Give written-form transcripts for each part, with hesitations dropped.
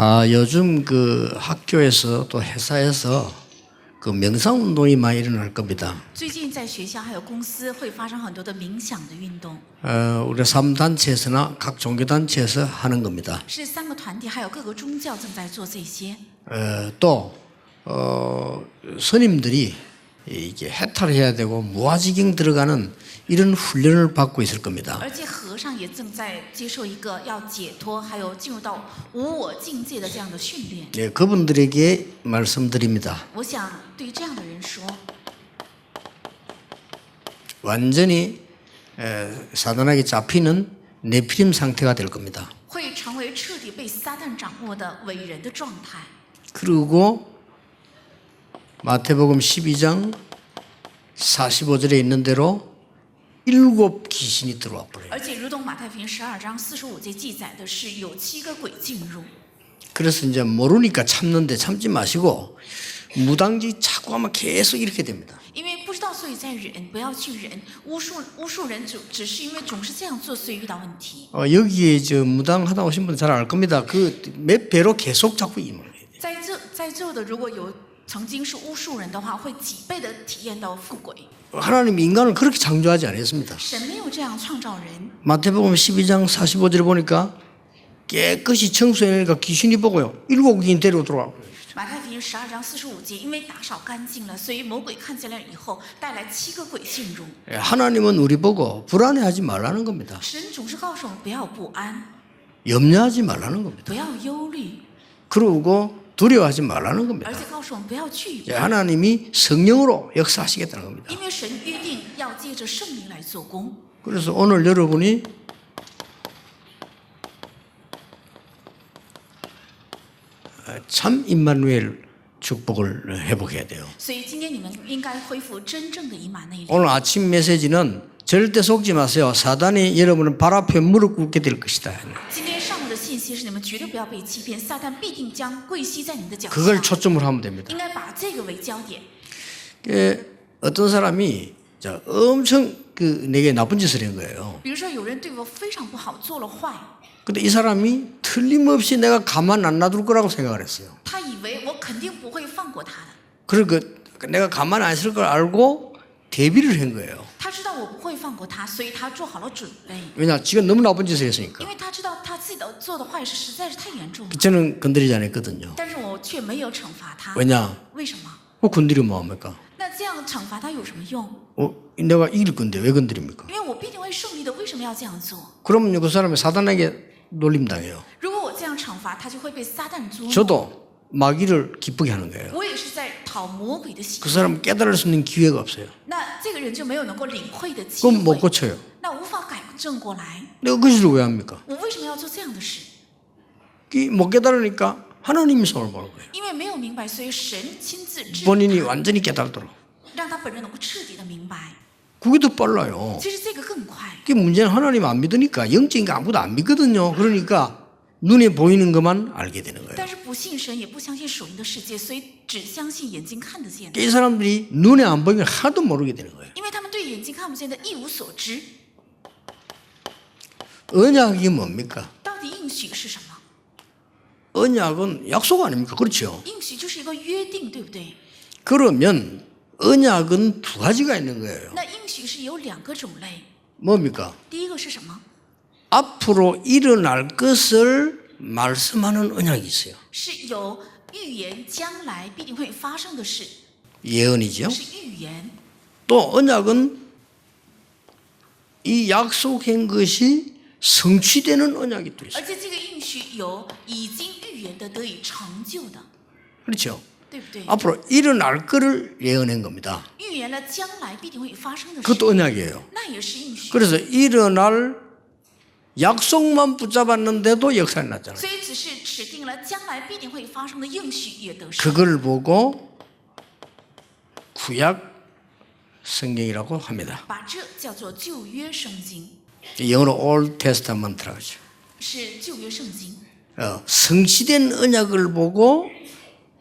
요즘 그 학교에서 또 회사에서 그 명상 운동이 많이 일어날 겁니다. 最近在学校还有公司会发生很多的冥想的运动， 우리 3단체에서나 각 종교단체에서 하는 겁니다. 是3个团体还有各个宗教正在做这些。 또 스님들이 이게 해탈해야 되고 무아지경 들어가는 이런 훈련을 받고 있을 겁니다. 而且和尚也正在接受一个要解脱，还有进入到无我境界的这样的训练。 네, 그분들에게 말씀드립니다. 我想对于这样的人说， 완전히 사단에게 잡히는 네피림 상태가 될 겁니다. 会成为彻底被撒旦掌握的伟人的状态。 그리고 마태복음 12장 45절에 있는 대로 7 귀신이 들어와 버려요. 而且如同马太福音12章45节记载的是，有7个鬼进入。 그래서 이제 모르니까 참는데 참지 마시고 무당지 자꾸 하면 계속 이렇게 됩니다. 因为不知道，所以在忍，不要去忍。巫术人只是因为总是这样做，所以遇到问题。 여기에 저 무당 하다 오신 분 잘 알 겁니다. 그 몇 배로 계속 자꾸 임을 해요. 在座的如果有曾经是巫术人的话，会几倍的体验到富贵。 하나님 인간을 그렇게 창조하지 않았습니다. 神没有这样创造人。 마태복음 12장 45절에 보니까 깨끗이 청소해내니까 귀신이 보고요. 7 귀신 데리고 들어와. 马太福音12章45节，因为打扫干净了，所以魔鬼看见了以后，带来7个鬼进入。 하나님은 우리 보고 불안해하지 말라는 겁니다. 神总是告诉我们不要不安， 염려하지 말라는 겁니다. 不要忧虑， 그러고 두려워하지 말라는 겁니다. 而且告诉我们不要惧 예, 怕， 하나님이 성령으로 역사하시겠다는 겁니다. 因为神约定要借着圣灵来做工。 그래서 오늘 여러분이 참 임마누엘 축복을 회복해야 돼요. 所以今天你们应该恢复真正的以马内利。 오늘 아침 메시지는 절대 속지 마세요. 사단이 여러분은 발 앞에 무릎 꿇게 될 것이다. 今天上午的信息是你们绝对不要被欺骗，撒旦必定将跪膝在你的脚 그걸 下。 초점으로 하면 됩니다. 应该把这个为焦点。 어떤 사람이 엄청 내게 나쁜 짓을 한 거예요. 比如说，有人对我非常不好，做了坏， 근데 이 사람이 틀림없이 내가 가만 안 놔둘 거라고 생각을 했어요. 他以为我肯定不会放过他的， 그리고 내가 가만 안 있을 걸 알고 대비를 한 거예요. 他知道我不会放过他，所以他做好了准备， 왜냐? 지가 너무 나쁜 짓을 했으니까. 因为他知道他自己做的坏事实在是太严重了。 저는 건드리지 않았거든요. 但是我却没有惩罚他， 왜냐? 为什么？ 건드리면 뭐합니까? 那这样惩罚他有什么用？ 내가 이길 건데 왜 건드립니까? 因为我必定会胜利的，为什么要这样做？ 그러면 그 사람이 사단에게 놀림당해요. 如果我这样惩罚他，就会被撒旦捉弄。 저도 마귀를 기쁘게 하는 거예요. 我也是在讨魔鬼的喜 그 悦。 사람 깨달을 수 있는 기회가 없어요. 那这个人就没有能够领会的机 그럼 못 会， 고쳐요. 那无法改正过来。 내가 그 짓을 왜 합니까? 我为什么要做这样的事？ 못 깨달으니까 하나님이 손을 보는 거예요. 因为没有明白，所以神亲自治 본인이 완전히 깨달도록. 让他本人能够彻底的明白。 그게 더 빨라요. 其实这个更快， 그게 문제는 하나님 안 믿으니까 영적인 거 아무것도 안 믿거든요. 그러니까 눈에 보이는 것만 알게 되는 거예요. 但是不信神，也不相信属灵的世界，所以只相信眼睛看得见的， 이 사람들이 눈에 안 보이면 하나도 모르게 되는 거예요. 因为他们对眼睛看不见的一无所知。 언약이 뭡니까? 到底应许是什么？ 언약은 약속 아닙니까? 그렇죠. 应许就是一个约定，对不对？ 그러면 언약은 2가지가 있는 거예요. 那应许是有2个种类， 뭡니까? 第一个是什么？ 앞으로 일어날 것을 말씀하는 언약이 있어요. 是有预言将来必定会发生的事， 예언이죠. 是预言。 또 언약은 이 약속한 것이 성취되는 언약이 또 있어요. 而且这个应许有已经预言的得以成就的， 그렇죠. 对不对？ 앞으로 일어날 거를 예언한 겁니다. 预言了将来必定会发生的事， 그것도 언약이에요. 那也是应许。 그래서 일어날 약속만 붙잡았는데도 역사가 났잖아요. 所以只是指定了将来必定会发生的应许也得胜。 그걸 보고 구약 성경이라고 합니다. 把这叫做旧约圣经， 영어로 Old Testament라고 하죠. 是旧约圣经。 성취된 언약을 보고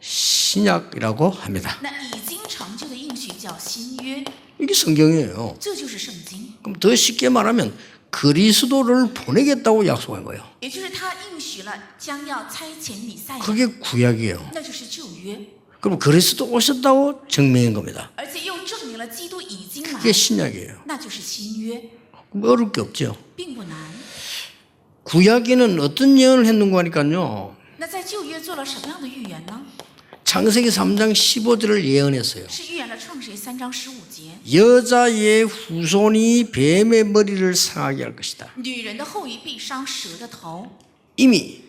신약이라고 합니다. 那已经成就的应许叫新约， 이게 성경이에요. 这就是圣经。 그럼 더 쉽게 말하면 그리스도를 보내겠다고 약속한 거예요. 也就是他应许了将要差遣弥赛亚， 그게 구약이에요. 那就是旧约， 그럼 그리스도 오셨다고 증명한 겁니다. 而且又证明了基督已经来， 그게 신약이에요. 那就是新约， 어려울 게 없죠. 并不难。 구약에는 어떤 예언을 했는가 하니까요. 那在旧约做了什么样的预言呢？ 창세기 3장 15절을 예언했어요. 是预言了创世记3章15节， 여자의 후손이 뱀의 머리를 상하게 할 것이다. 女人的后裔必伤蛇的头。 이미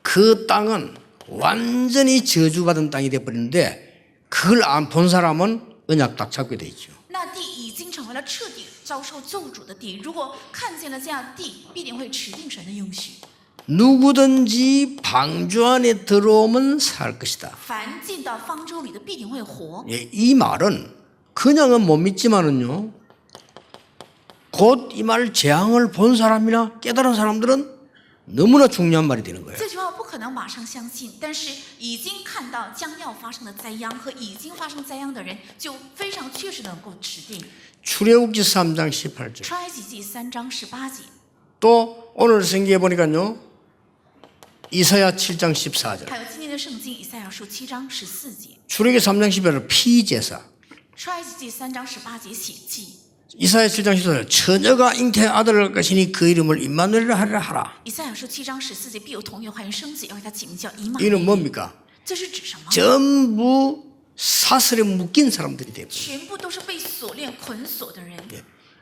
그 땅은 완전히 저주받은 땅이 되어버리는데 그걸 안 본 사람은 언약 딱 잡게 돼 있죠. 那地已经成为了彻底遭受咒诅的地，如果看见了这样的地，必定会持定神的应许。 누구든지 방주 안에 들어오면 살 것이다. 凡进到方舟里的，必定会活。 예, 이 말은 그냥은 못 믿지만은요. 곧 이 말 재앙을 본 사람이나 깨달은 사람들은 너무나 중요한 말이 되는 거예요. 这句话不可能马上相信，但是已经看到将要发生的灾殃和已经发生灾殃的人，就非常确实能够持定。 출애굽기 3장 18절. 创世纪3章18节， 또 오늘 생기에 보니까요. 이사야 7장 14절. 还有今天的圣经以赛亚书7章14节， 출애굽기 3장 18절 피제사. 创世纪3章18节血祭， 이사야 7장 14절 처녀가 잉태의 아들을 낳을 것이니 그 이름을 임마누엘이라 하라. 以赛亚书7章14节，必有童女怀孕生子，要给他起名叫以马内 이는 利。 뭡니까? 这是指什么？ 전부 사슬에 묶인 사람들이 되고 全部都是被锁链捆锁的人。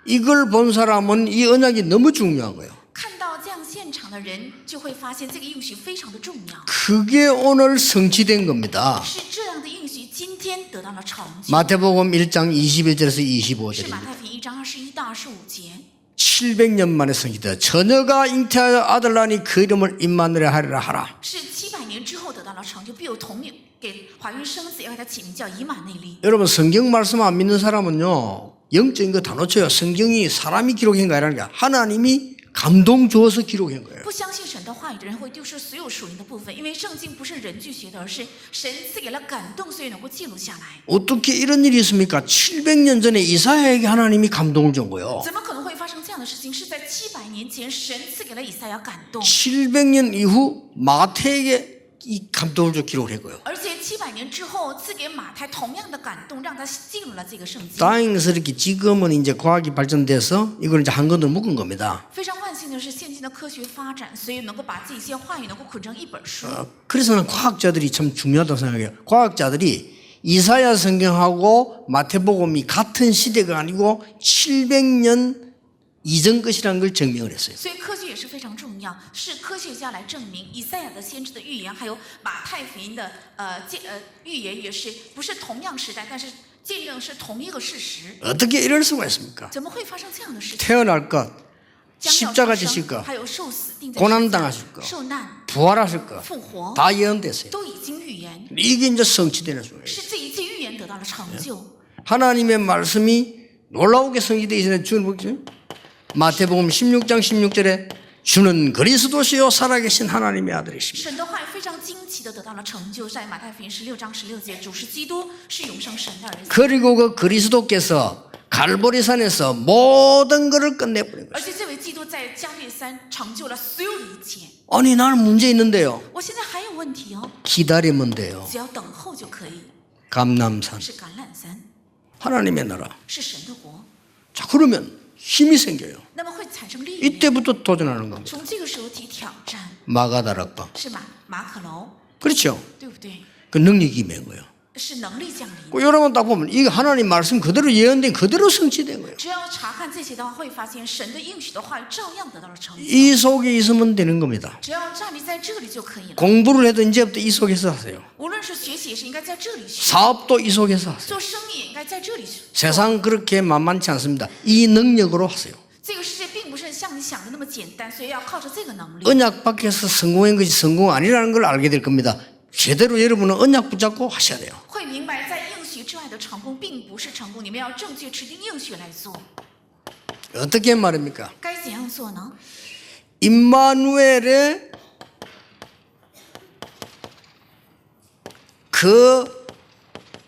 이걸 본 사람은 이 언약이 너무 중요한 거예요. 看到这样现场的人，就会发现这个应许非常的重要。 그게 오늘 성취된 겁니다. 是这样的应许，今天得到了成就。 마태복음 1장 21절에서 是 25절입니다. 马太福音1章21到25节， 700년 만에 성취되어 처녀가 잉태하여 아들 낳으니 그 이름을 임마누엘 하리라 하라. 是700年之后得到了成就，必有童女给怀孕生子，要给他起名叫以马内利。 여러분 성경 말씀 안 믿는 사람은요. 영적인 거 다 놓쳐요. 성경이 사람이 기록한 거 아니라 하나님이 감동 주어서 기록한 거예요. 不相信神的话语的人会丢失所有属灵的部分，因为圣经不是人去学的，而是神赐给了感动，所以能够记录下来。 어떻게 이런 일이 있습니까? 700년 전에 이사야에게 하나님이 감동을 준 거예요. 怎么可能会发生这样的事情？是在700年前，神赐给了以赛亚感动， 700년 이후 마태에게 이 감동을 줘 기록을 했고요. 而且700年之后赐给马太同样的感动，让他记录了这个圣经。 다행스럽게 지금은 이제 과학이 발전돼서 이걸 이제 한 건으로 묶은 겁니다. 非常万幸的是，现今的科学发展，所以能够把这些话语能够捆成一本书。 그래서 는 과학자들이 참 중요하다고 생각해요. 과학자들이 이사야 성경하고 마태복음이 같은 시대가 아니고 700년 이전 것이라는 걸 증명을 했어요. 所以科学也是非常重要，是科学家来证明以赛亚的先知的预言，还有马太福音的预言也是不是同样时代，但是见证是同一个事实。 어떻게 이럴 수가 있습니까? 怎么会发生这样的事情？ 태어날 것, 将要 십자가 出 지실 生， 것, 还有受死、钉在 고난 十字架 당하실 것, 受难、 부활하실 것, 复活， 다 예언됐어요. 都已经预言， 이게 이제 성취되는 순간이에요. 是这一切预言得到了成就。 하나님의 말씀이 놀라우게 성취되기 전에 주는 뭐죠? 마태복음 16장 16절에 주는 그리스도시요 살아계신 하나님의 아들이십니다. 神的话语非常惊奇的得到了成就，在马太福音16章16节，主是基督，是永生神的儿子。 그리고 그 그리스도께서 갈보리산에서 모든 것을 끝내버린 而 거예요. 且这位基督在加略山成就了所有的一切。 아니 나는 문제 있는데요. 我现在还有问题哦， 기다리면 돼요. 只要等候就可以。 감남산 是橄榄山， 하나님의 나라. 是神的国， 자 그러면 힘이 생겨요. 那么会产生力量。 이때부터 도전하는 겁니다. 从这个时候提挑战， 마가다락방 是马可楼， 그렇죠. 对不对？ 그 능력이 임한 거예요. 是能力降临。 그 여러분 딱 보면 이게 하나님 말씀 그대로 예언된 그대로 성취된 거예요. 只要查看这些的话，会发现神的应许的话语照样得到了成就。 이 속에 있으면 되는 겁니다. 只要站立在这里就可以了。 공부를 해도 이제부터 이 속에서 하세요. 无论是学习，也是应该在这里学； 사업도 이 속에서 하세요. 做生意也应该在这里学。 세상 그렇게 만만치 않습니다. 이 능력으로 하세요. 这个世界并不是像你想的那么简单，所以要靠着这个能力。 언약 밖에서 성공한 것이 성공 아니라는 걸 알게 될 겁니다. 제대로 여러분은 언약 붙잡고 하셔야 돼요. 会明白，在应许之外的成功并不是成功，你们要正确持定应许来做。 어떻게 말입니까? 该怎样做呢？ 임마누엘의 그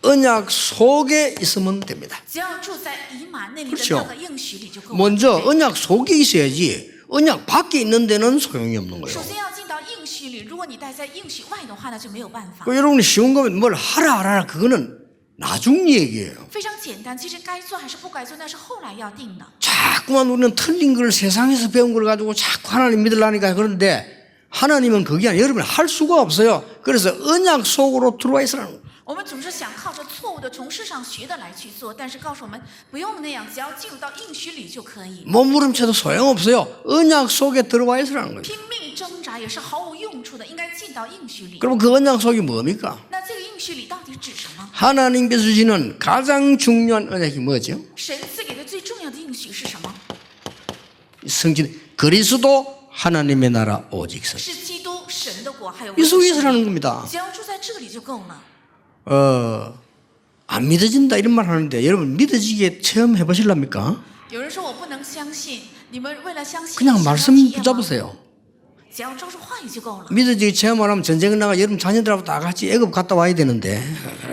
언약 속에 있으면 됩니다. 只要住在以马内利的 그렇죠 那个应许里就够了。 먼저 对不对 언약 속에 있어야지 언약 밖에 있는 데는 소용이 없는 거예요. 首先要进到应许里，如果你待在应许外的话，那就没有办法。 여러분이 쉬운 거면 뭘 하라 그거는 나중 얘기예요. 非常简单，其实该做还是不该做，那是后来要定的。 자꾸만 우리는 틀린 걸 세상에서 배운 걸 가지고 자꾸 하나님 믿으려니까 그런데 하나님은 그게 아니라 여러분이 할 수가 없어요. 그래서 언약 속으로 들어와 있으라는 거예요. 我们总是想靠着错误的从世上学的来去做，但是告诉我们不用那样，只要进入到应许里就可以。 몸부림쳐도 소용없어요. 언약 속에 들어와 있으라는 거예요. 拼命挣扎也是毫无用处的，应该进到应许里。 그럼 그 언약 속이 뭡니까? 那这个应许里到底指什么？ 하나님께서 주시는 가장 중요한 언약이 뭐죠? 神赐给的最重要的应许是什么？ 성진 그리스도 하나님의 나라 오직 선. 是基督神的国，还有 이 속에 있으라는 겁니다. 只要住在这里就够了。 안 믿어진다 이런 말 하는데 여러분 믿어지게 체험해 보실랍니까? 有人说我不能相信，你们为了相信， 그냥 想要 말씀 体验吗？ 붙잡으세요. 只要抓住话语就够了。 믿어지게 체험을 하면 전쟁을 나가 여러분 자녀들하고 다 같이 애굽 갔다 와야 되는데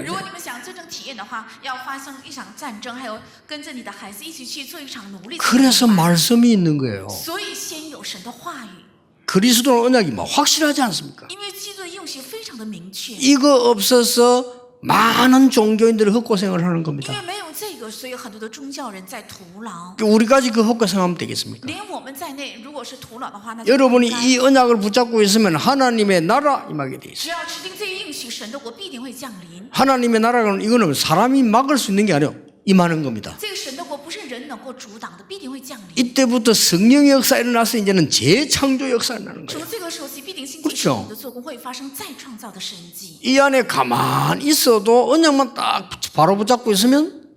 如果你们想真正体验的话，要发生一场战争，还有跟着你的孩子一起去做一场奴隶。 그래서 말씀이 있는 거예요. 所以先有神的话语， 그리스도 언약이 뭐 확실하지 않습니까? 因为基督的应许非常的明确。 이거 없어서 많은 종교인들이 헛고생을 하는 因 겁니다. 为没有这个，所以有很多的宗教人在徒劳。 우리까지 그 헛고생하면 되겠습니까? 连我们在内，如果是徒劳的话，那就不 여러분이 应该 이 언약을 붙잡고 있으면 하나님의 나라 임하게 돼 있어요. 只要持定这个应许，神的国必定会降临。 하나님의 나라는 이거는 사람이 막을 수 있는 게 아니에요. 임하는 겁니다. 这个神的国不是人能够阻挡的，必定会降临。 이때부터 성령의 역사 일어나서 이제는 재창조 역사 일어나는 거예요. 从这个时候起，必定兴起 그렇죠 神的做工，会发生再创造的神迹。 이 안에 가만히 있어도 언약만 딱 바로 붙잡고 있으면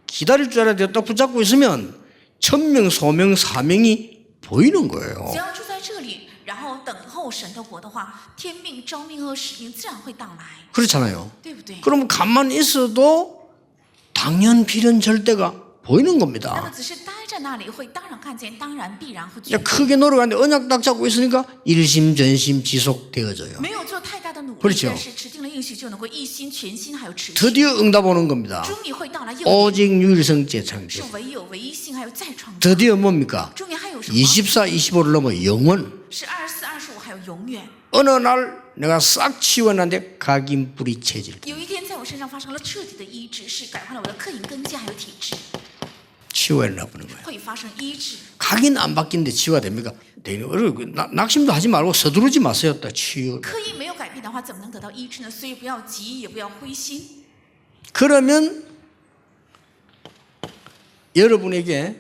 기다릴 줄 알아야 돼요. 딱 붙잡고 있으면 천명, 소명, 사명이 보이는 거예요. 只要住在这里，然后等候神的国的话，天命、召命和使命自然会到来， 그렇잖아요. 对不对？ 그럼 가만히 있어도 당연, 비련, 절대가 보이는 那么 겁니다. 只是待在那里，会当然看见，当然必然会觉 이제 크게 노력하는데 언약 딱 잡고 있으니까 일심전심 지속되어져요. 没有做太大的努力， 그렇죠 但是持定了应许就能够一心全心还有持续， 드디어 응답 오는 겁니다. 终于会到来。又 오직 유일성 是 재창조. 唯有唯一性，还有再创造。 드디어 뭡니까? 终于还有什么？ 24, 25를 넘어 영원. 是24、25，还有永远。 어느 날 내가 싹 치워놨는데 각인 뿌리 체질. 有一天在我身上发生了彻底的医治，是改换了我的刻印根基还有体质， 치워내나 보는 거예요. 会发生医治。 각인 안 바뀌는데 치유가 됩니까? 낙심도 하지 말고 서두르지 마세요. 또 치유. 刻印没有改变的话，怎么能得到医治呢？所以不要急，也不要灰心。 그러면 여러분에게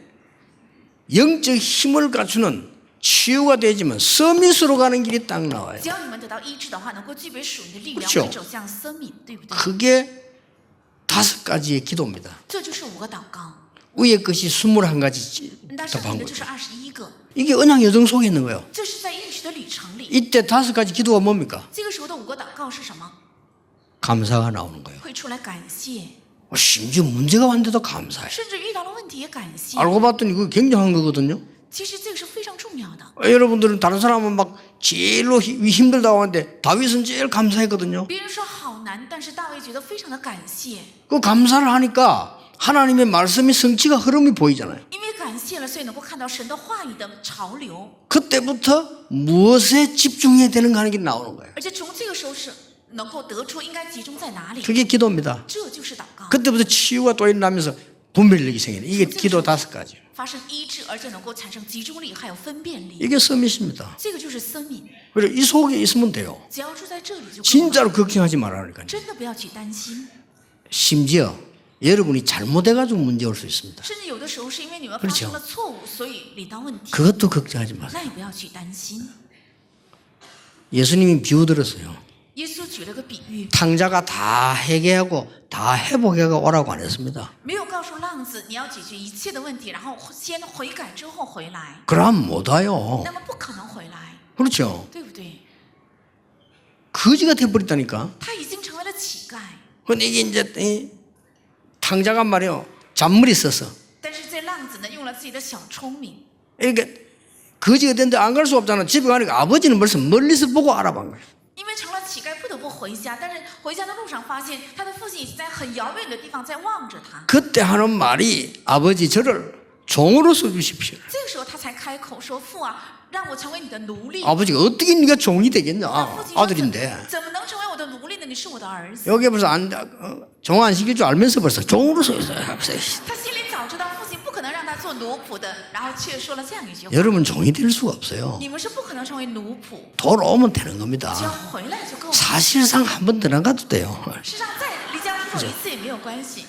영적 힘을 갖추는 치유가 되지만 서밋으로 가는 길이 딱 나와요. 只要你们得到医治的话，能够具备属灵的力量， 그렇죠 会走向生命，对不对？ 그게 5가지의 기도입니다. 这就是5个祷告。 위에 것이 21가지 那上 답한 面的就 거죠. 是21个， 이게 언약 여정 속에 있는 거예요. 这是在应许的旅程里。 이때 5가지 기도가 뭡니까? 这个时候的5个祷告是什么？ 감사가 나오는 거예요. 会出来感谢， 심지어 문제가 왔는데도 감사해. 甚至遇到了问题也感谢。 알고 봤더니 그게 굉장한 거거든요. 其实这个是非常重要的。 여러분들은 다른 사람은 막 제일로 힘들다고 하는데 다윗은 제일 감사했거든요. 别人说好难，但是大卫觉得非常的感谢， 그 감사를 하니까 하나님의 말씀이 성취가 흐름이 보이잖아요. 因为感谢了，所以能够看到神的话语的潮流。 그때부터 무엇에 집중해야 되는가 하는 게 나오는 거예요. 而且从这个时候是能够得出应该集中在哪里， 그게 기도입니다. 这就是祷告。 그때부터 치유가 또 일어나면서 분별력이 생기는 이게 기도 5가지. 发生医治，而且能够产生集中力，还有分辨力， 이게 서밋입니다. 这个就是生命。 그리고 이 속에 있으면 돼요. 只要住在这里就够了， 진짜로 걱정하지 말라니까요. 真的不要去担心。 심지어 여러분이 잘못해가지고 문제 올 수 있습니다. 甚至有的时候是因为你们发生了错误，所以领到问题， 그것도 걱정하지 마세요. 那也不要去担心。 예수님이 비유 들었어요. 耶稣举了个比喻， 탕자가 다 해결하고 다 회복해가 오라고 안 했습니다. 没有告诉浪子你要解决一切的问题，然后先悔改之后回来， 그럼 못 와요. 那么不可能回来， 그렇죠. 对不对？ 거지가 돼버렸다니까. 他已经成为了乞丐， 근데 이게 이제 이 탕자가 말이요 잔머리 써서 但是这浪子呢用了自己的小聪明， 이게 거지가 됐는데 안 갈 수 없잖아. 집에 가니까 아버지는 벌써 멀리서 보고 알아본 거예요. 因为成了乞丐，不得不回回家，但是回家的路上发现他的父亲已经在很遥远的地方在望着他。 그때 하는 말이 아버지 저를 종으로서 주십시오. 这个时候他才开口说：“父啊，让我成为你的奴隶。” 아버지가 어떻게 네가 종이 되겠냐? 父亲说 아들인데. 怎么能成为我的奴隶呢？你是我的儿子。 여기 벌써 종 안 시킬 줄 알면서 벌써 종으로서 있어요. 他心里早知道父亲不可能让他做奴仆的，然后却说了这样一句话： 여러분 종이 될 수가 없어요. 你们是不可能成为奴仆， 돌아오면 되는 只要 겁니다. 回来就够了。 사실상 한 번 들어가도 돼요. 事实上，再离家出走一次也没有关系，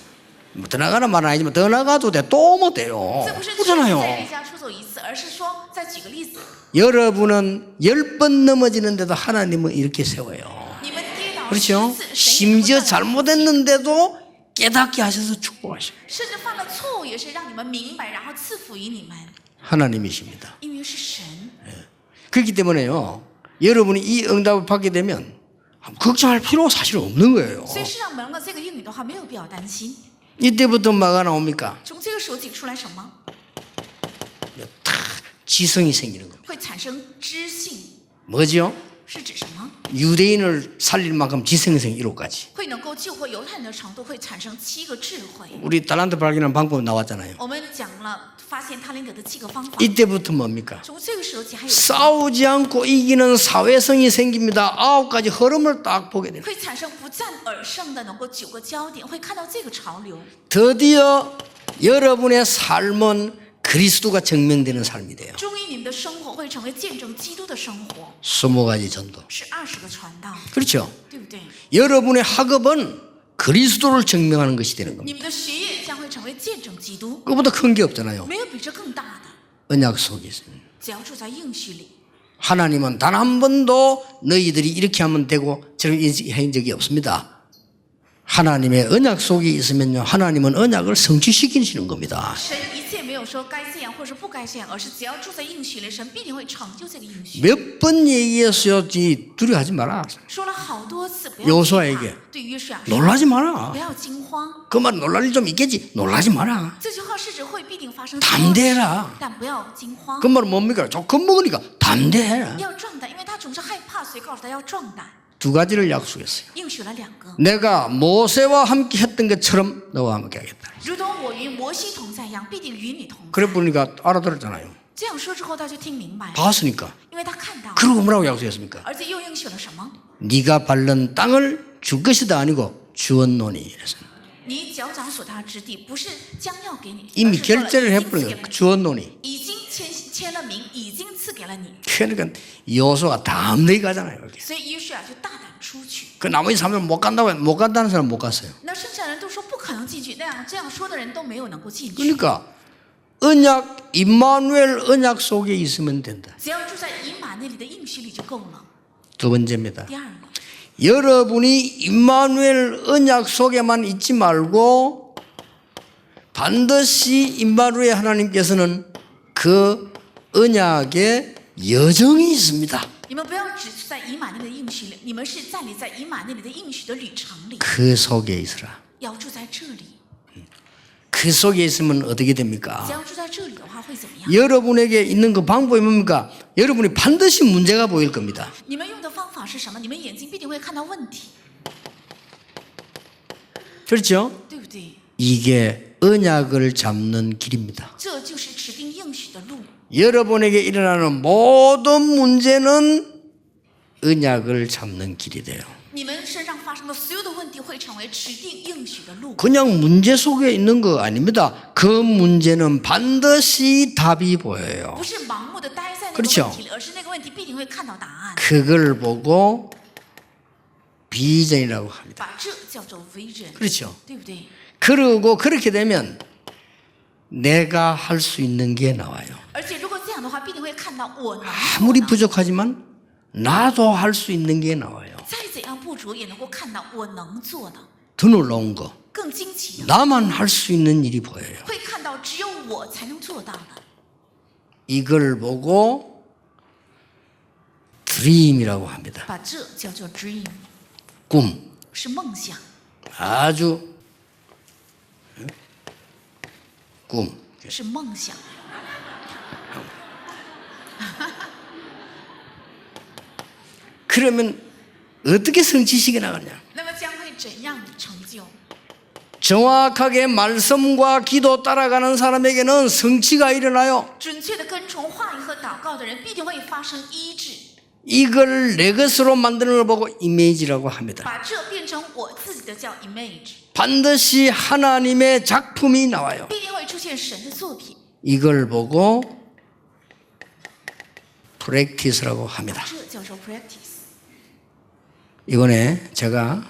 뭐 들어가는 말은 아니지만 떠나가도 돼. 또 못 돼요. 这不是再离 그렇잖아요. 家出走一次，而是说，再举个例子， 여러분은 10번 넘어지는데도 하나님은 이렇게 세워요. 你们跌倒 그렇죠? 10次，神也不 심지어 断地 잘못했는데도 깨닫게 하셔서 축복하셔요. 甚至犯了错误也是让你们明白，然后赐福于你们， 하나님이십니다. 因为是神。 그렇기 때문에요. 여러분이 이 응답을 받게 되면 걱정할 필요가 사실 없는 거예요. 所以世上蒙了这个应允的话，没有必要担心。 이때부터 뭐가 나옵니까? 从这个时候起出来什么？ 지성이 생기는 겁니다. 会产生知性， 뭐죠? 是指什么？ 유대인을 살릴 만큼 지성생 1호까지. 会能够救活犹太人的程度，会产生7个智慧。 우리 달란트 발견하는 방법 나왔잖아요. 我们讲了发现他灵德的7个方法。 이때부터 뭡니까? 从这个时候起，还有 싸우지 않고 이기는 사회성이 생깁니다. 9가지 흐름을 딱 보게 됩니다. 会产生不战而胜的，能够9个焦点，会看到这个潮流。 드디어 여러분의 삶은 그리스도가 증명되는 삶이 돼요. 终于，你们的生活会成为见证基督的生活， 20가지 전도. 是20个传道， 그렇죠? 对不对？ 여러분의 학업은 그리스도를 증명하는 것이 되는 겁니다. 你们的学业将会成为见证基督， 그보다 큰 게 없잖아요. 没有比这更大的。 언약 속에 있습니다. 只要住在应许里， 하나님은 단 한 번도 너희들이 이렇게 하면 되고 저렇게 한 적이 없습니다. 하나님의 언약 속에 있으면요, 하나님은 언약을 성취시키시는 겁니다. 神一切没有说该这样或是不该这样，而是只要住在应许里，神必定会成就这个应许。 몇 번 얘기했어요. 두려워하지 마라. 说了好多次，不要惊 여호수아에게 慌。对约书亚说， 놀라지 마라. 不要惊慌。 그 말 놀랄 일 좀 있겠지. 놀라지 마라. 这句话是指会必定发生， 담대해라. 但不要惊慌 그 ， 말은 뭡니까? 저 겁먹으니까 담대해라. 要壮胆，因为他总是害怕，所以告诉他要壮胆。 두 가지를 약속했어요. 应许了2个， 내가 모세와 함께 했던 것처럼 너와 함께 하겠다. 如同我与摩西同在一样，必定与你同在。 그래 보니까 알아들었잖아요. 这样说之后，他就听明白了， 봤으니까. 因为他看到了， 그러고 뭐라고 약속했습니까? 而且又应许了什么？ 네가 밟는 땅을 줄 것이다 아니고 주었노니. 이래서 你脚掌所踏之地，不是将要给你， 이미 而是说了 결제를 已经赐 해버린 给 거예요. 了你， 주었노니. 已经签了名，已经赐给了你。 그러니까 여호수아가 담대히 가잖아요. 여기. 所以约书亚就大胆出去。 그 나머지 사람은 못 간다고 못 간다는 사람 못 갔어요. 那剩下的人都说不可能进去，这样说的人都没有能够进去。 그러니까 언약 임마누엘 언약 속에 있으면 된다. 只要住在以马内里的应许里就够了。 두 번째입니다. 第二个， 여러분이 임마누엘 언약 속에만 있지 말고 반드시 임마누엘 하나님께서는 그 언약에 여정이 있습니다. 你们不要只是在以马内的应许里，你们是站立在以马内里的应许的旅程里， 그 속에 있으라. 要住在这里。 그 속에 있으면 어떻게 됩니까? 只要住在这里的话会怎么样？ 여러분에게 있는 그 방법이 뭡니까? 여러분이 반드시 문제가 보일 겁니다. 你们用的方法是什么？你们眼睛必定会看到问题， 그렇죠? 对不对？ 이게 언약을 잡는 길입니다. 这就是持定应许的路。 여러분에게 일어나는 모든 문제는 언약을 잡는 길이 돼요. 你们身上发生的所有的问题会成为持定应许的路， 그냥 문제 속에 있는 거 아닙니다. 그 문제는 반드시 답이 보여요. 不是盲目的待在那个 그렇죠 问题里，而是那个问题必定会看到答案。 그걸 보고 비전이라고 합니다. 把这叫做 vision， 그렇죠. 对不对？ 그러고 그렇게 되면 내가 할 수 있는 게 나와요. 而且如果这样的话，必定会看到我能 아무리 做的， 부족하지만 나도 할 수 있는 게 나와요. 再怎样不足也能够看到我能做的。 더 놀라운 거. 更惊奇的， 나만 할 수 있는 일이 보여요. 会看到只有我才能做到的。 이걸 보고 드림이라고 합니다. 把这叫做 dream， 꿈. 是梦想， 아주 꿈. 是梦想。 그러면 어떻게 성취시켜 나가냐? 那么将会怎样成就？ 정확하게 말씀과 기도 따라가는 사람에게는 성취가 일어나요. 准确的跟从话语和祷告的人，必定会发生医治。 이걸 내 것으로 만드는 걸 보고 이미지라고 합니다. 把这变成我自己的叫 image， 반드시 하나님의 작품이 나와요. 必定会出现神的作品。 이걸 보고 프랙티스라고 합니다. 这叫做 practice。 이번에 제가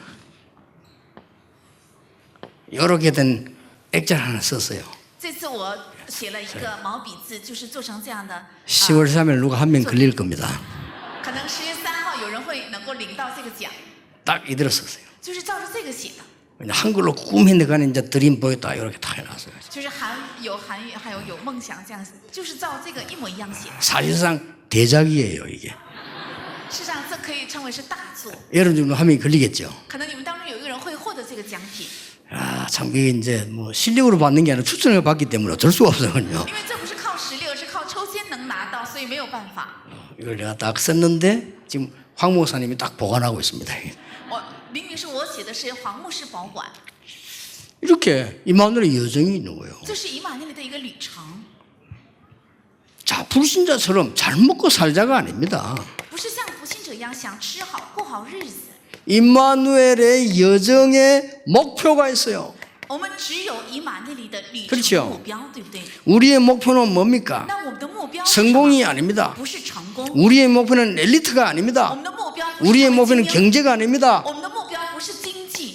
이렇게 된 액자를 하나 썼어요. 这次我写了一个毛笔字，就是做成这样的。 10월 3일 누가 한 명 걸릴 겁니다. 可能10月3号有人会能够领到这个奖， 딱 이대로 썼어요. 就是照着这个写的， 한글로 꿈했는데 가는 이제 드림 보였다 이렇게 다 해놨어요. 就是有韩语，还有梦想这样，就是照这个一模一样写的。 사실상 대작이에요 이게. 事实上，这可以称为是大作。 여러분 중에 한 명이 걸리겠죠. 可能你们当中有一个人会获得这个奖品， 아, 참 그게 이제 뭐 실력으로 받는 게 아니라 추천을 받기 때문에 어쩔 수가 없거든요. 因为这不是靠实力，而是靠抽签能拿到，所以没有办法。 이걸 내가 딱 썼는데 지금 황 목사님이 딱 보관하고 있습니다. 我明明是我写的，是黄牧师保管， 이렇게 이마누엘의 여정이 있는 거예요. 这是以马内利的一个旅程， 자, 불신자처럼 잘 먹고 살자가 아닙니다. 不是像不信者一样想吃好过好日子。 임마누엘의 여정에 목표가 있어요. 我们只有以马内利的旅 그렇죠 程目标，对不对？ 우리의 목표는 뭡니까? 那我们的目标是什么？ 성공이 아닙니다. 不是成功， 우리의 목표는 엘리트가 我 아닙니다. 们的目标不是 우리의 成为 목표는 精英， 경제가 아닙니다. 我们的目标不是经济，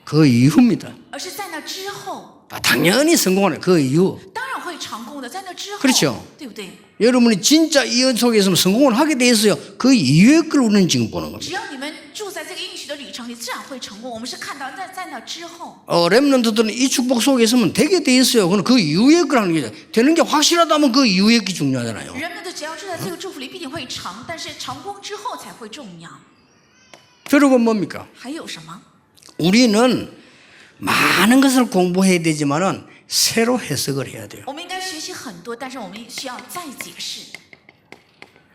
그 이후입니다. 而是在那之后， 당연히 성공하는 그 이후. 当然会成功的，在那之后， 그렇죠 对不对？ 여러분이 진짜 이 연 속에 있으면 성공을 하게 돼 있어요. 그 이후의 걸 우리는 지금 보는 겁니다. 只要你们住在这个应许的旅程里，自然会成功。我们是看到在那之后， 렘넌트들은 이 축복 속에 있으면 되게 돼 있어요. 그건 그 이후의 걸 하는 게 되는 게 확실하다면 그 이후의 게 중요하잖아요. 人们的只要住在这个祝福里，必定会成，但是成功之后才会重要。 그리고 뭡니까? 还有什么？ 우리는 많은 것을 공부해야 되지만은 새로 해석을 해야 돼요. 我们应该学习很多，但是我们需要再解释，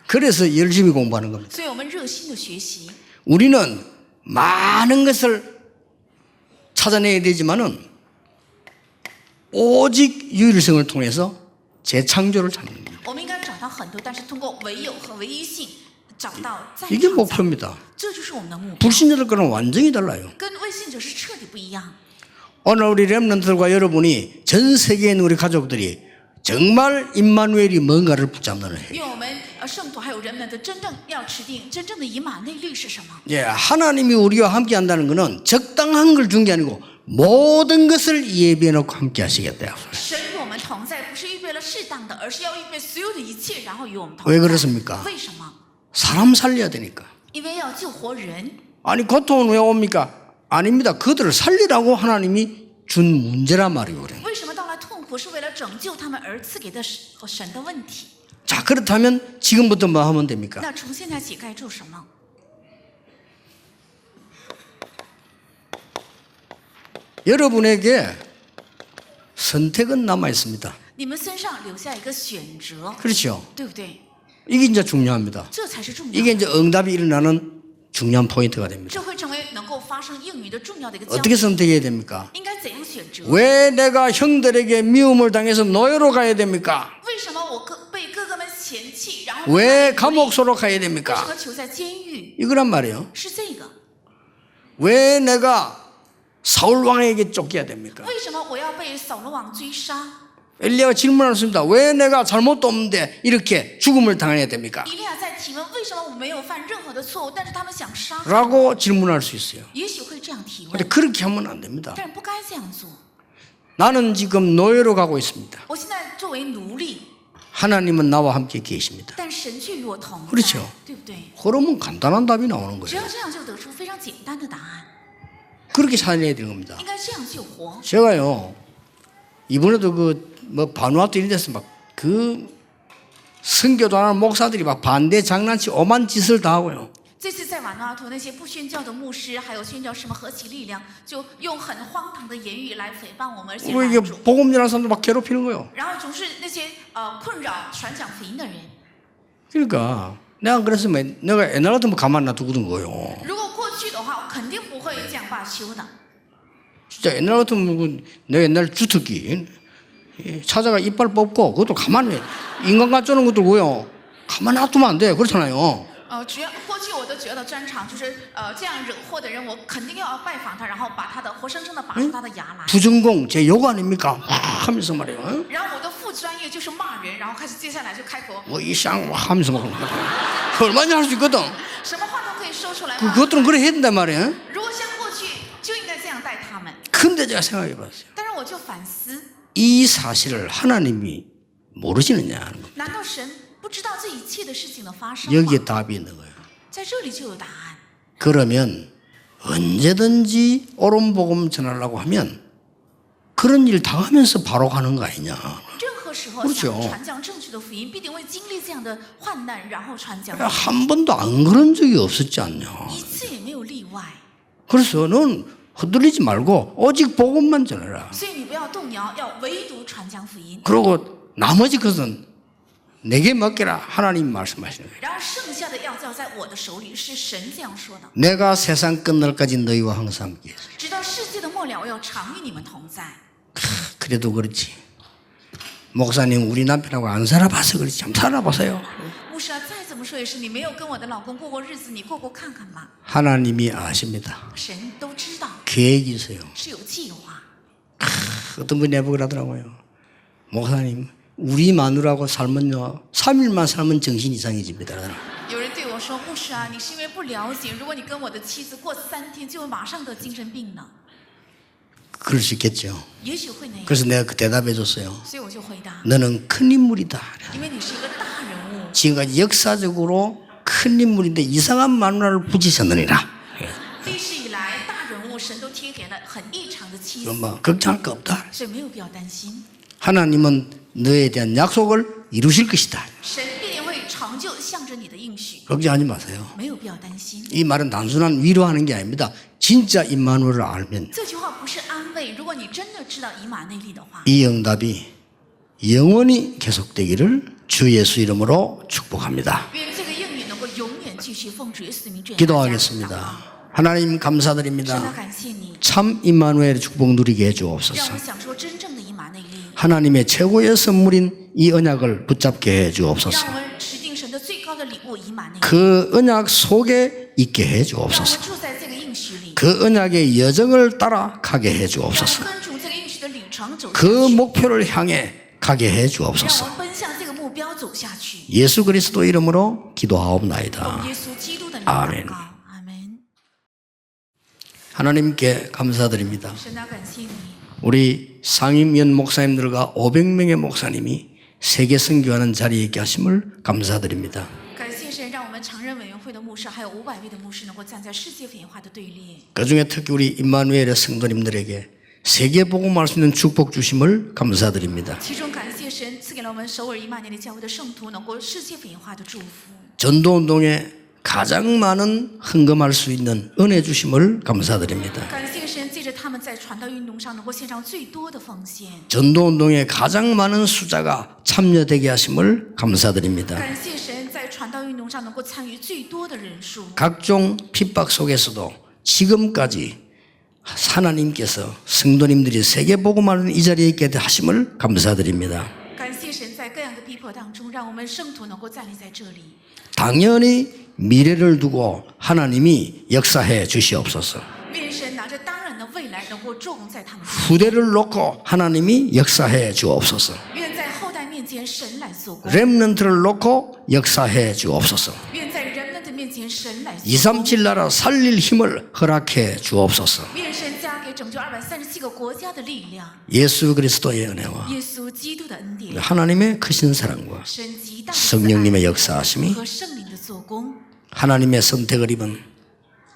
그래서 열심히 공부하는 겁니다. 所以我们热心的学习。 우리는 많은 것을 찾아내야 되지만은 오직 유일성을 통해서 재창조를 찾는 겁니다. 我们应该找到很多，但是通过唯有和唯一性找到再 이게 创造， 목표입니다. 这就是我们的目标。 불신자들 거랑 완전히 달라요. 跟未信者是彻底不一样。 오늘 우리 렘넌트들과 여러분이 전 세계에 있는 우리 가족들이 정말 임마누엘이 뭔가를 붙잡는 해요. 因为我们圣徒还有人们的真正要持定真正的以马内利是什么？ 예, 하나님이 우리와 함께 한다는 것은 적당한 걸 준 게 아니고 모든 것을 예비해 놓고 함께 하시겠다. 神与我们同在，不是预备了适当的，而是要预备所有的一切，然后与我们同 왜 在。 그렇습니까? 为什么？ 사람 살려야 되니까. 因为要救活人。 아니 고통은 왜 옵니까? 아닙니다. 그들을 살리라고 하나님이 준 문제란 말이에요. 그래. 为什么到来痛苦是为了拯救他们而赐给的神的问题？ 자, 그렇다면 지금부터 뭐 하면 됩니까? 那从现在起该做什么？ 여러분에게 선택은 남아 있습니다. 你们身上留下一个选择， 그렇죠? 对不对？ 이게 이제 중요합니다. 这才是重要 이게 的。 이제 응답이 일어나는 중요한 포인트가 됩니다. 这会成为能够发生应允的重要的一个焦 어떻게 点。 선택해야 됩니까? 应该怎样选择？ 왜 내가 형들에게 미움을 당해서 노예로 가야 됩니까? 为什么我被哥哥们嫌弃，然后 왜 为 감옥소로 가야 什 됩니까? 么囚在监狱？ 이거란 말이에요. 是这个。 왜 내가 사울 왕에게 쫓겨야 됩니까? 为什么我要被扫罗王追杀？ 엘리야가 질문했습니다. 왜 내가 잘못도 없는데 이렇게 죽음을 당해야 됩니까? 以利亚在提问：为什么我没有犯任何的错误，但是他们想杀我？ 라고 질문할 수 있어요. 也许会这样提 근데 问， 그렇게 하면 안 됩니다. 但是不该这样做。 나는 지금 노예로 가고 있습니다. 我现在作为奴隶， 하나님은 나와 함께 계십니다. 但神却与我同在 그렇죠 ，对不对？ 그러면 간단한 답이 나오는 只 거예요. 要这样就得出非常简单的答案， 그렇게 살아야 되는 겁니다. 应该这样救活。 제가요 이번에도 그 뭐 바누아투 이런 데서 막 그 선교도 안 하는 목사들이 막 반대 장난치 오만 짓을 다 하고요. 这次在瓦努阿图，那些不宣教的牧师，还有宣教士们合起力量，就用很荒唐的言语来诽谤我们，而且 그리고 이게 拦阻， 복음 전하는 사람도 막 괴롭히는 거예요. 然后总是那些困扰传讲福音的人。 그러니까 내가 안 그랬으면 내가 옛날 같으면 가만 놔두거든 거요. 如果过去的话，我肯定不会这样罢休的。 진짜 옛날 같으면 내가 옛날 주특기 찾아가 이빨 뽑고 그것도 가만히 인간과 쪼는 것도 뭐요. 가만 놔두면 안 돼. 그렇잖아요. 过去我的觉得专长就是这样惹祸的人，我肯定要拜访他，然后把他的活生生的拔出他的牙来。 부전공 제 욕 아닙니까? 하면서 말이에요. 然后我的副专业就是骂人，然后开始接下来就开口， 뭐 이상 하면서 막 얼마나 할 수 있거든. 什么话都可以说出来。 그것들은 그래 해야 된단 말이에요. 如果像过去就应该这样待他们。 근데 제가 생각해 봤어요. 但是我就反思， 이 사실을 하나님이 모르시느냐 하는 거. 难道神不知道这一切的事情的发生吗？ 여기에 답이 있는 거예요. 在这里就有答案。 그러면 언제든지 옳은 복음 전하려고 하면 그런 일 당하면서 바로 가는 거 아니냐. 任何时候 그렇죠 想传讲正确的福音，必定会经历这样的患难，然后传讲， 한 번도 안 그런 적이 없었지 않냐. 一次也没有例外。 그래서 넌 흔들리지 말고 오직 복음만 전해라. 所以你不要动摇，要唯独传讲福音。 그리고 나머지 것은 내게 맡겨라. 하나님 말씀하시는 거예요. 然后剩下的要交在我的手里，是神这样说的。 내가 세상 끝날까지 너희와 항상 함께 있어. 直到世界的末了，我要常与你们同在。 그래도 그렇지. 목사님 우리 남편하고 안 살아봐서 그렇지. 좀 살아보세요. 牧师啊，再怎么说也是你没有跟我的老公过过日子，你过过看看嘛。 하나님이 아십니다. 神都知道， 계획이 있어요. 是有计划。 어떤 분이 내보고 그러더라고요. 목사님 우리 마누라하고 살면요 3일만 살면 정신 이상해집니다. 有人对我说：“牧师啊，你是因为不了解，如果你跟我的妻子过3天，就会马上得精神病呢。 그럴 수 있겠죠. 也许会那样。 그래서 내가 그 대답해 줬어요. 所以我就回答， 너는 큰 인물이다. 因为你是一个大人物， 지금까지 역사적으로 큰 인물인데 이상한 마누라를 부지셨느니라. 历史以来大人物神都贴给了很异常的妻子， 뭐 걱정할 거 없다. 所以没有必要担心。 하나님은 너에 대한 약속을 이루실 것이다. 神必定会成就向着你的应许， 걱정하지 마세요. 没有必要担心。 이 말은 단순한 위로하는 게 아닙니다. 진짜 임마누엘을 알면 这句话不是安慰，如果你真的知道以马内利的话， 이 응답이 영원히 계속되기를 주 예수 이름으로 축복합니다. 愿这个应允能够永远继续奉主耶稣的名，这样 기도하겠습니다. 하나님 神啊， 감사드립니다. 感谢你， 참 임마누엘의 축복 누리게 让 해주옵소서. 我们享受真正的以马内利， 하나님의 최고의 선물인 이 언약을 붙잡게 让 해주옵소서. 我们持定神的最高的礼物以马内利， 그 언약 속에 있게 让我 해주옵소서. 们住在这个应许里， 그 언약의 여정을 따라 가게 让我 해주옵소서. 们跟主这个应许的旅程走下 그 去， 목표를 향해 가게 让我 해주옵소서. 们奔向这个目标走下去。 예수 그리스도 이름으로 奉 기도하옵나이다. 耶稣基督的名 아멘 祷告，阿门。 하나님께 감사드립니다. 神啊，感谢你， 우리 상임위원 목사님들과 500명의 목사님이 세계 선교하는 자리에 있게 하심을 감사드립니다. 感谢神，让我们常任委员会的牧师还有500位的牧师能够站在世界福音化的队列。 그중에 특히 우리 임마누엘의 성도님들에게 세계 복음할 수 있는 축복 주심을 감사드립니다. 其中感谢神赐给了我们首尔以马内利教会的圣徒能够世界福音化的祝福。 전도운동에 가장 많은 헌금할 수 있는 은혜 주심을 감사드립니다. 感谢神，借着他们在传道运动上能够献上最多的奉献。 전도운동에 가장 많은 숫자가 참여되게 하심을 감사드립니다. 感谢神，在传道运动上能够参与最多的人数。 각종 핍박 속에서도 지금까지 하나님께서 성도님들이 세계 복음하는 이 자리에 있게 하심을 감사드립니다. 感谢神，在各样的逼迫当中，让我们圣徒能够站立在这里。 당연히 미래를 두고 하나님이 역사해 주시옵소서. 愿神拿着当然的未来能够作工在他们身上。 후대를 놓고 하나님이 역사해 주옵소서. 愿在后代面前神来做工， 렘넌트를 놓고 역사해 주옵소서. 愿在人们的面前神来做工。 237 나라 살릴 힘을 허락해 주옵소서. 愿神加给拯救237个国家的力量。 예수 그리스도의 은혜와 耶稣基督的恩典， 하나님의 크신 사랑과 神极大的 성령님의 慈爱 역사하심이 和圣灵的做工， 하나님의 선택을 입은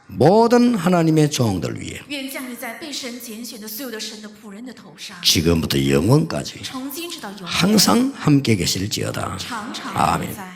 모든 하나님의 종들 위에 愿降临在被神拣选的所有的神的仆人的头上， 지금부터 영원까지 从今直到永远， 항상 함께 계실지어다. 常常 아멘. 在。